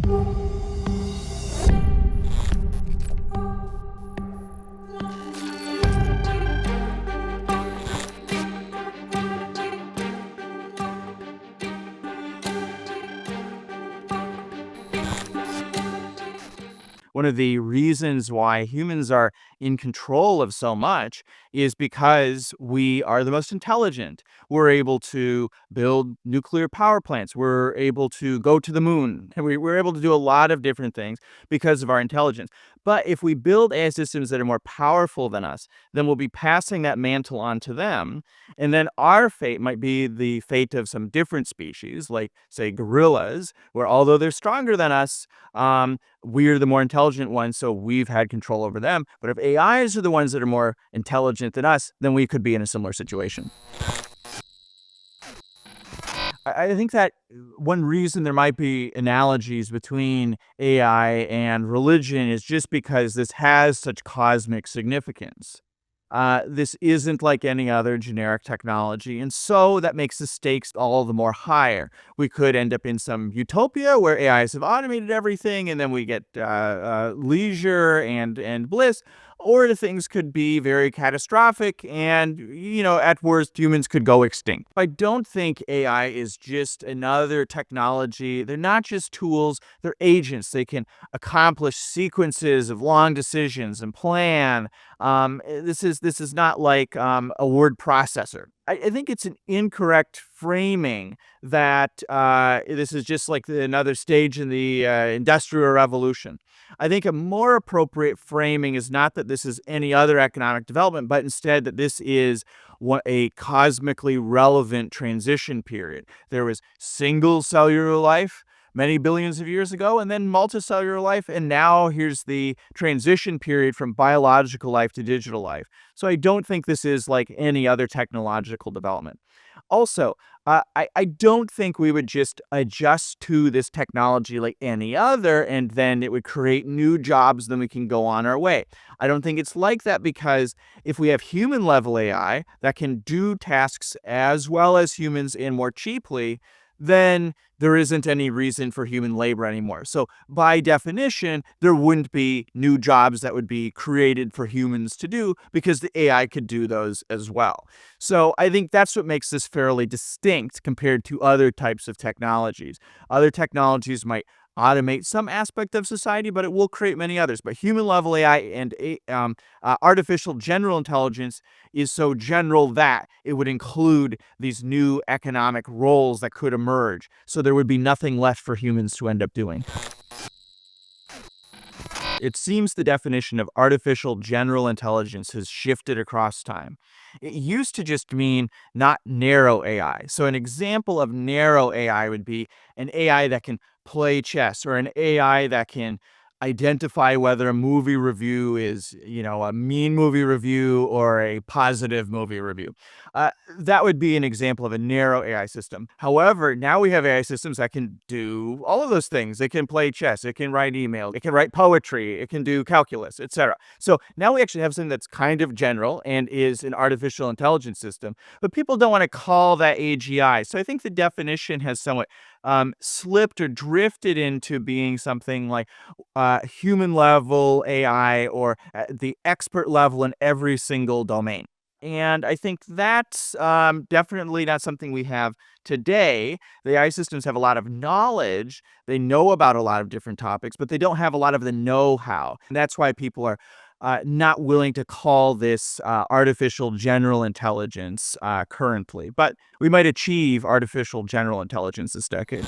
One of the reasons why humans are in control of so much is because we are the most intelligent. We're able to build nuclear power plants. We're able to go to the moon. And we're able to do a lot of different things because of our intelligence. But if we build AI systems that are more powerful than us, then we'll be passing that mantle on to them. And then our fate might be the fate of some different species, like, say, gorillas, where although they're stronger than us, we're the more intelligent ones, so we've had control over them. But if AIs are the ones that are more intelligent than us, then we could be in a similar situation. I think that one reason there might be analogies between AI and religion is just because this has such cosmic significance. This isn't like any other generic technology, and so that makes the stakes all the more higher. We could end up in some utopia where AIs have automated everything, and then we get leisure and bliss, or the things could be very catastrophic, and at worst, humans could go extinct. I don't think AI is just another technology. They're not just tools; they're agents. They can accomplish sequences of long decisions and plan. This is not like a word processor. I think it's an incorrect framing that this is just like another stage in the Industrial Revolution. I think a more appropriate framing is not that this is any other economic development, but instead that this is a cosmically relevant transition period. There was single cellular life many billions of years ago, and then multicellular life, and now here's the transition period from biological life to digital life. So I don't think this is like any other technological development. Also, I don't think we would just adjust to this technology like any other, and then it would create new jobs, then we can go on our way. I don't think it's like that because if we have human level AI that can do tasks as well as humans and more cheaply, then there isn't any reason for human labor anymore. So by definition, there wouldn't be new jobs that would be created for humans to do because the AI could do those as well. So I think that's what makes this fairly distinct compared to other types of technologies. Other technologies might automate some aspect of society, but it will create many others. But human level AI and artificial general intelligence is so general that it would include these new economic roles that could emerge. So there would be nothing left for humans to end up doing. It seems the definition of artificial general intelligence has shifted across time. It used to just mean not narrow AI. So an example of narrow AI would be an AI that can play chess, or an AI that can identify whether a movie review is, a mean movie review or a positive movie review. That would be an example of a narrow AI system. However, now we have AI systems that can do all of those things. It can play chess, it can write emails, it can write poetry, it can do calculus, etc. So now we actually have something that's kind of general and is an artificial intelligence system, but people don't want to call that AGI. So I think the definition has somewhat slipped or drifted into being something like human level AI, or at the expert level in every single domain. And I think that's definitely not something we have today. The AI systems have a lot of knowledge. They know about a lot of different topics, but they don't have a lot of the know-how. And that's why people are not willing to call this artificial general intelligence currently. But we might achieve artificial general intelligence this decade.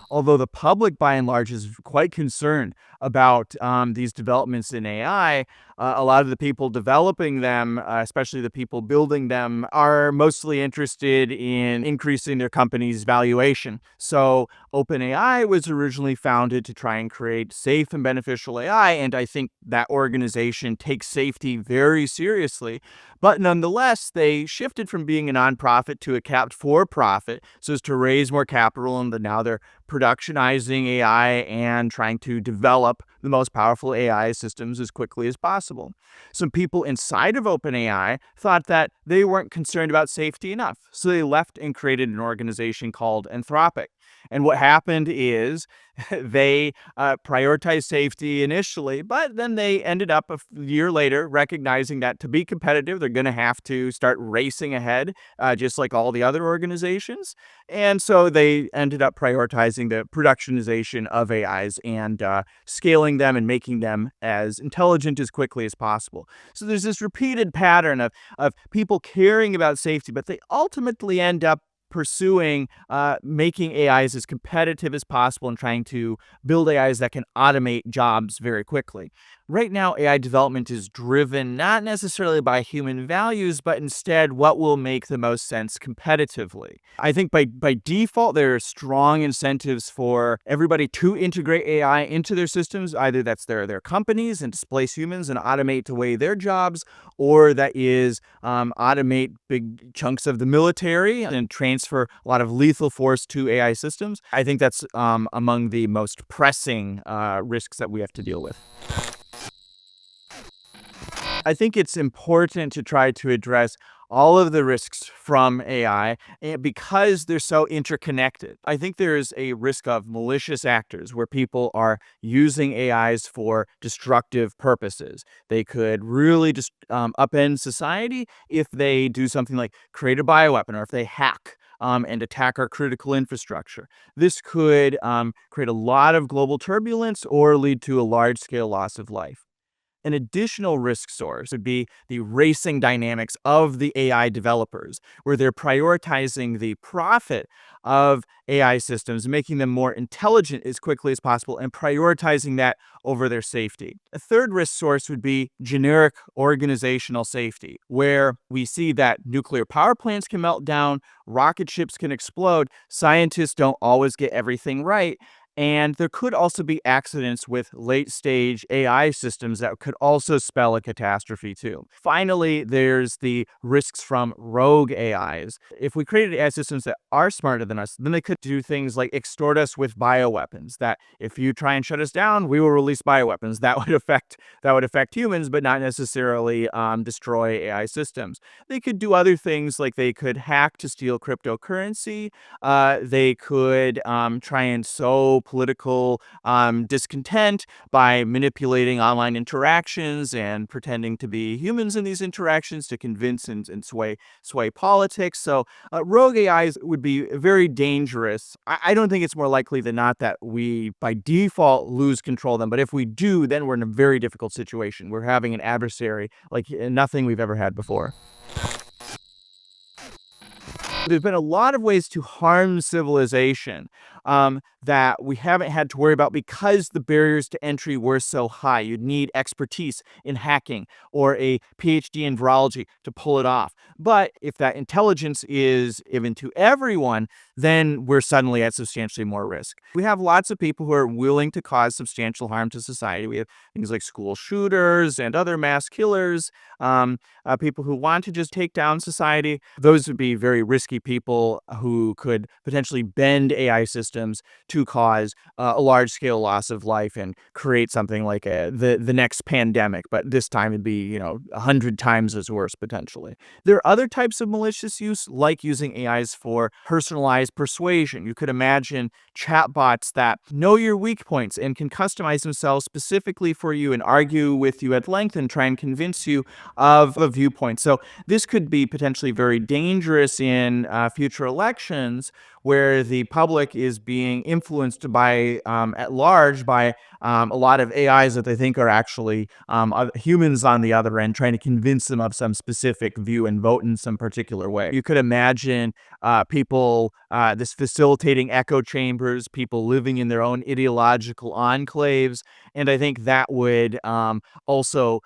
Although the public, by and large, is quite concerned about these developments in AI, a lot of the people developing them, especially the people building them, are mostly interested in increasing their company's valuation. So OpenAI was originally founded to try and create safe and beneficial AI, and I think that organization takes safety very seriously. But nonetheless, they shifted from being a nonprofit to a capped for-profit so as to raise more capital, and now they're productionizing AI and trying to develop the most powerful AI systems as quickly as possible. Some people inside of OpenAI thought that they weren't concerned about safety enough, so they left and created an organization called Anthropic. And what happened is they prioritized safety initially, but then they ended up year later recognizing that to be competitive, they're going to have to start racing ahead, just like all the other organizations. And so they ended up prioritizing the productionization of AIs and scaling them and making them as intelligent as quickly as possible. So there's this repeated pattern of people caring about safety, but they ultimately end up pursuing making AIs as competitive as possible and trying to build AIs that can automate jobs very quickly. Right now, AI development is driven not necessarily by human values, but instead what will make the most sense competitively. I think by default, there are strong incentives for everybody to integrate AI into their systems. Either that's their companies and displace humans and automate away their jobs, or that is automate big chunks of the military and transfer a lot of lethal force to AI systems. I think that's among the most pressing risks that we have to deal with. I think it's important to try to address all of the risks from AI because they're so interconnected. I think there's a risk of malicious actors where people are using AIs for destructive purposes. They could really just upend society if they do something like create a bioweapon or if they hack. And attack our critical infrastructure. This could create a lot of global turbulence or lead to a large scale loss of life. An additional risk source would be the racing dynamics of the AI developers, where they're prioritizing the profit of AI systems, making them more intelligent as quickly as possible, and prioritizing that over their safety. A third risk source would be generic organizational safety, where we see that nuclear power plants can melt down, rocket ships can explode, scientists don't always get everything right, and there could also be accidents with late stage AI systems that could also spell a catastrophe too. Finally, there's the risks from rogue AIs. If we created AI systems that are smarter than us, then they could do things like extort us with bioweapons. That if you try and shut us down, we will release bioweapons. That would affect humans, but not necessarily destroy AI systems. They could do other things like they could hack to steal cryptocurrency. They could try and sow political discontent by manipulating online interactions and pretending to be humans in these interactions to convince and sway politics. So rogue AIs would be very dangerous. I don't think it's more likely than not that we by default lose control of them, but if we do, then we're in a very difficult situation. We're having an adversary like nothing we've ever had before. There's been a lot of ways to harm civilization that we haven't had to worry about because the barriers to entry were so high. You'd need expertise in hacking or a PhD in virology to pull it off. But if that intelligence is given to everyone, then we're suddenly at substantially more risk. We have lots of people who are willing to cause substantial harm to society. We have things like school shooters and other mass killers, people who want to just take down society. Those would be very risky people who could potentially bend AI systems to cause a large scale loss of life and create something like the next pandemic. But this time it'd be 100 times as worse potentially. There are other types of malicious use, like using AIs for personalized persuasion. You could imagine chatbots that know your weak points and can customize themselves specifically for you and argue with you at length and try and convince you of a viewpoint. So this could be potentially very dangerous in future elections where the public is being influenced by, at large, by a lot of AIs that they think are actually humans on the other end, trying to convince them of some specific view and vote in some particular way. You could imagine people, this facilitating echo chambers, people living in their own ideological enclaves, and I think that would also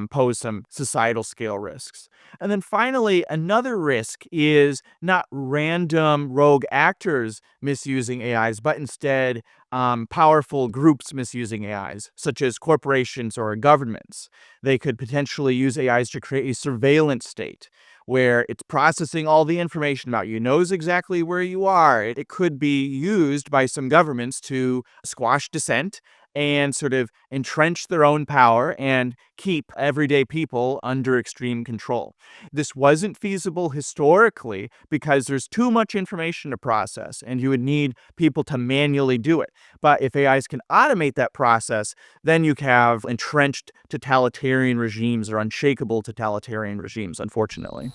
pose some societal scale risks. And then finally, another risk is not random rogue actors misusing AIs, but instead powerful groups misusing AIs, such as corporations or governments. They could potentially use AIs to create a surveillance state where it's processing all the information about you, knows exactly where you are. It could be used by some governments to squash dissent and sort of entrench their own power and keep everyday people under extreme control. This wasn't feasible historically because there's too much information to process and you would need people to manually do it. But if AIs can automate that process, then you have entrenched totalitarian regimes or unshakable totalitarian regimes, unfortunately.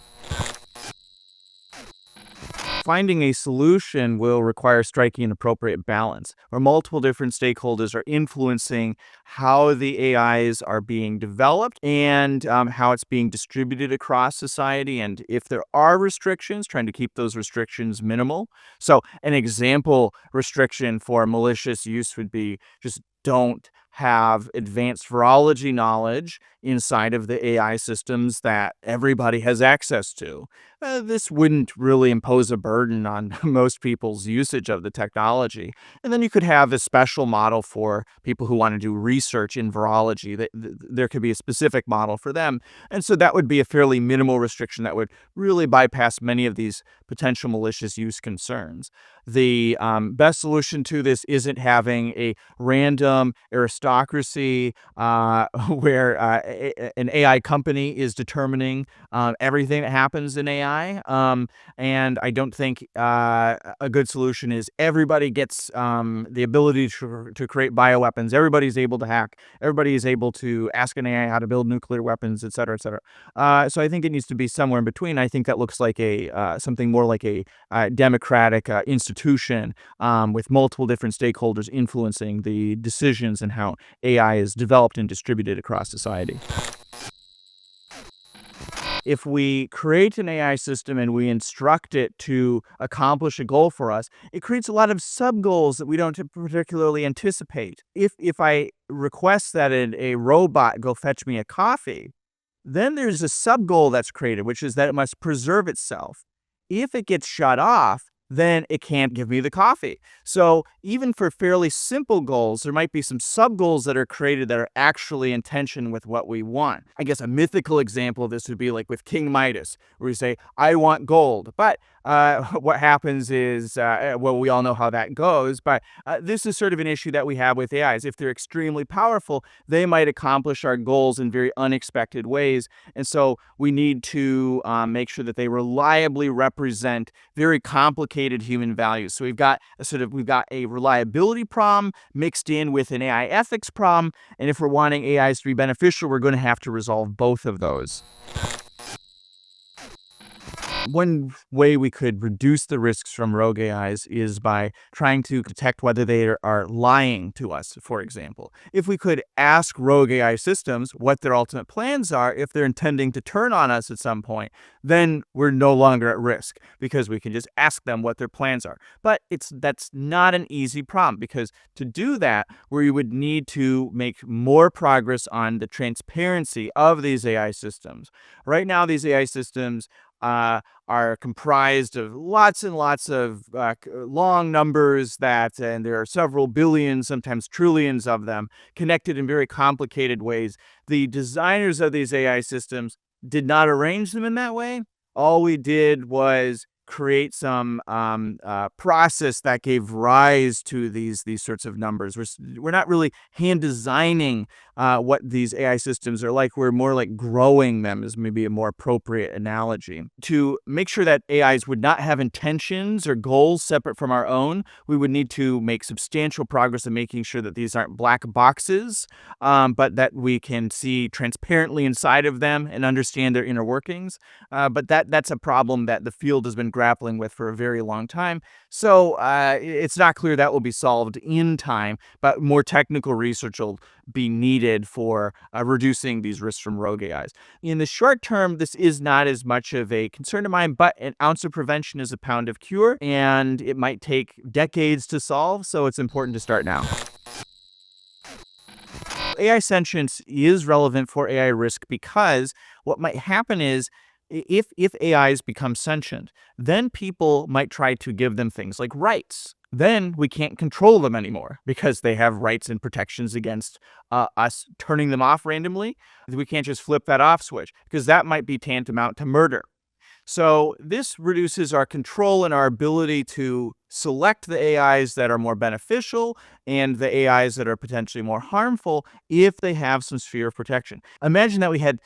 Finding a solution will require striking an appropriate balance where multiple different stakeholders are influencing how the AIs are being developed and how it's being distributed across society. And if there are restrictions, trying to keep those restrictions minimal. So, an example restriction for malicious use would be just don't have advanced virology knowledge inside of the AI systems that everybody has access to. This wouldn't really impose a burden on most people's usage of the technology. And then you could have a special model for people who want to do research in virology. There could be a specific model for them. And so that would be a fairly minimal restriction that would really bypass many of these potential malicious use concerns. The best solution to this isn't having a random aristocracy where an AI company is determining everything that happens in AI. And I don't think a good solution is everybody gets the ability to create bioweapons. Everybody's able to hack. Everybody is able to ask an AI how to build nuclear weapons, et cetera, et cetera. So I think it needs to be somewhere in between. I think that looks like something more like a democratic institution with multiple different stakeholders influencing the decisions and how AI is developed and distributed across society. If we create an AI system and we instruct it to accomplish a goal for us, it creates a lot of sub goals that we don't particularly anticipate. If I request that a robot go fetch me a coffee, then there's a sub goal that's created, which is that it must preserve itself. If it gets shut off, then it can't give me the coffee. So even for fairly simple goals, there might be some sub goals that are created that are actually in tension with what we want. I guess a mythical example of this would be like with King Midas, where you say, I want gold. But what happens is, well, we all know how that goes, but this is sort of an issue that we have with AIs. If they're extremely powerful, they might accomplish our goals in very unexpected ways. And so we need to make sure that they reliably represent very complicated human values. So we've got a reliability problem mixed in with an AI ethics problem. And if we're wanting AIs to be beneficial, we're going to have to resolve both of those. One way we could reduce the risks from rogue AIs is by trying to detect whether they are lying to us, for example. If we could ask rogue AI systems what their ultimate plans are, if they're intending to turn on us at some point, then we're no longer at risk because we can just ask them what their plans are. But that's not an easy problem because to do that, we would need to make more progress on the transparency of these AI systems. Right now, these AI systems are comprised of lots and lots of long numbers and there are several billion, sometimes trillions of them connected in very complicated ways. The designers of these AI systems did not arrange them in that way. All we did was create some process that gave rise to these sorts of numbers. We're not really hand designing what these AI systems are like. We're more like growing them is maybe a more appropriate analogy. To make sure that AIs would not have intentions or goals separate from our own, we would need to make substantial progress in making sure that these aren't black boxes, but that we can see transparently inside of them and understand their inner workings. But that's a problem that the field has been grappling with for a very long time. So it's not clear that will be solved in time, but more technical research will be needed for reducing these risks from rogue AIs. In the short term, this is not as much of a concern of mine, but an ounce of prevention is a pound of cure, and it might take decades to solve, so it's important to start now. AI sentience is relevant for AI risk because what might happen is if AIs become sentient, then people might try to give them things like rights. Then we can't control them anymore because they have rights and protections against us turning them off randomly. We can't just flip that off switch because that might be tantamount to murder. So this reduces our control and our ability to select the AIs that are more beneficial and the AIs that are potentially more harmful if they have some sphere of protection. Imagine that we had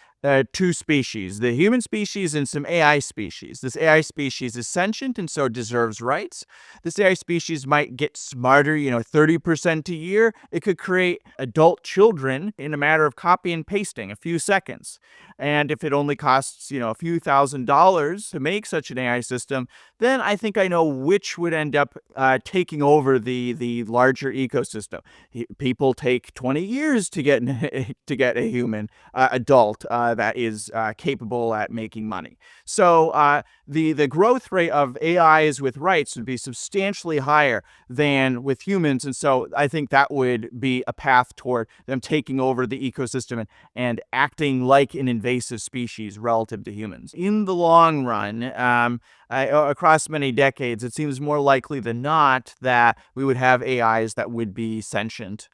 two species, the human species and some AI species. This AI species is sentient and so deserves rights. This AI species might get smarter, 30% a year. It could create adult children in a matter of copy and pasting, a few seconds. And if it only costs, a few $1,000s to make such an AI system, then I think I know which would end up taking over the larger ecosystem. People take 20 years to get to get a human adult that is capable at making money. So the growth rate of AIs with rights would be substantially higher than with humans, and so I think that would be a path toward them taking over the ecosystem and acting like an invasive species relative to humans. In the long run, across many decades, it seems more likely than not that we would have AIs that would be sentient,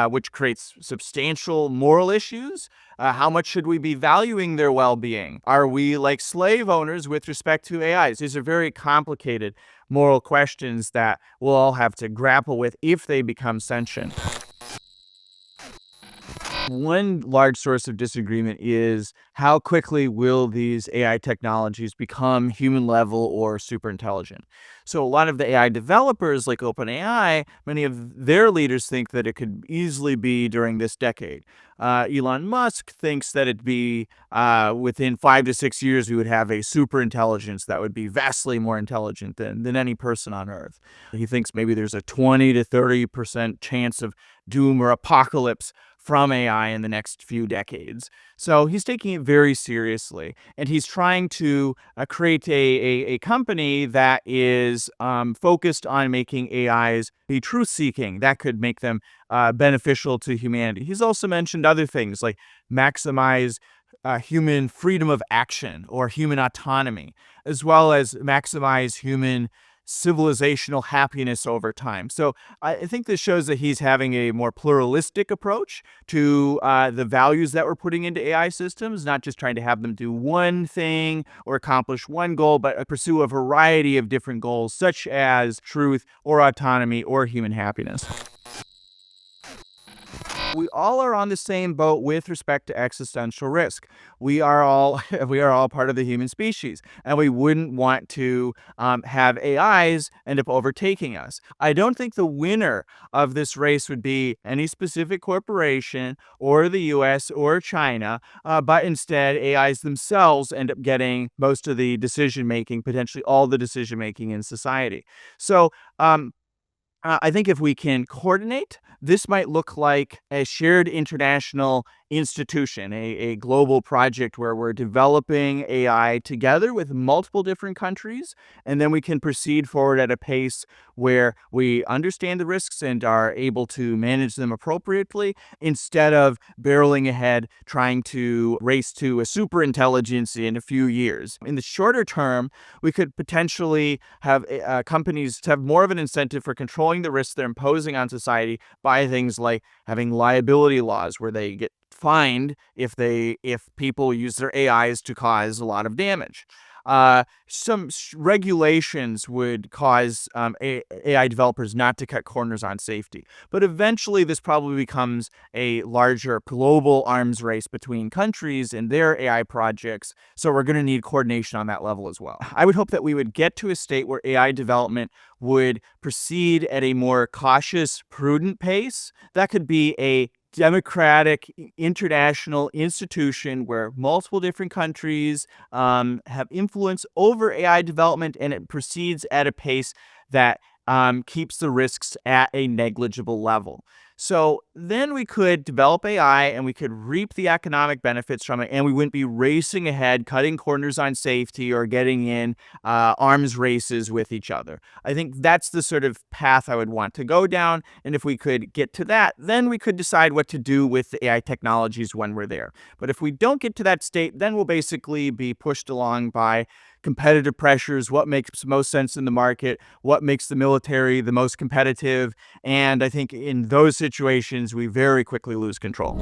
which creates substantial moral issues. How much should we be valuing their well-being? Are we like slave owners with respect to AIs? These are very complicated moral questions that we'll all have to grapple with if they become sentient. One large source of disagreement is how quickly will these AI technologies become human level or super intelligent? So a lot of the AI developers like OpenAI, many of their leaders think that it could easily be during this decade. Elon Musk thinks that it'd be within 5 to 6 years we would have a super intelligence that would be vastly more intelligent than any person on Earth. He thinks maybe there's a 20 to 30% chance of doom or apocalypse from AI in the next few decades. So he's taking it very seriously, and he's trying to create a company that is focused on making AIs be truth-seeking. That could make them beneficial to humanity. He's also mentioned other things like maximize human freedom of action or human autonomy, as well as maximize human civilizational happiness over time. So I think this shows that he's having a more pluralistic approach to the values that we're putting into AI systems, not just trying to have them do one thing or accomplish one goal, but pursue a variety of different goals, such as truth or autonomy or human happiness. We all are on the same boat with respect to existential risk. We are all we are all part of the human species, and we wouldn't want to have AIs end up overtaking us. I don't think the winner of this race would be any specific corporation or the U.S. or China, but instead AIs themselves end up getting most of the decision making, potentially all the decision making in society. So. I think if we can coordinate, this might look like a shared international institution, a global project where we're developing AI together with multiple different countries, and then we can proceed forward at a pace where we understand the risks and are able to manage them appropriately instead of barreling ahead trying to race to a super intelligence in a few years. In the shorter term, we could potentially have companies have more of an incentive for controlling the risks they're imposing on society by things like having liability laws where they get fined if people use their AIs to cause a lot of damage. Some regulations would cause AI developers not to cut corners on safety. But eventually, this probably becomes a larger global arms race between countries and their AI projects. So we're going to need coordination on that level as well. I would hope that we would get to a state where AI development would proceed at a more cautious, prudent pace. That could be a democratic international institution where multiple different countries have influence over AI development, and it proceeds at a pace that keeps the risks at a negligible level. So then we could develop AI and we could reap the economic benefits from it, and we wouldn't be racing ahead, cutting corners on safety or getting in arms races with each other. I think that's the sort of path I would want to go down. And if we could get to that, then we could decide what to do with the AI technologies when we're there. But if we don't get to that state, then we'll basically be pushed along by competitive pressures, what makes most sense in the market, what makes the military the most competitive. And I think in those situations, we very quickly lose control.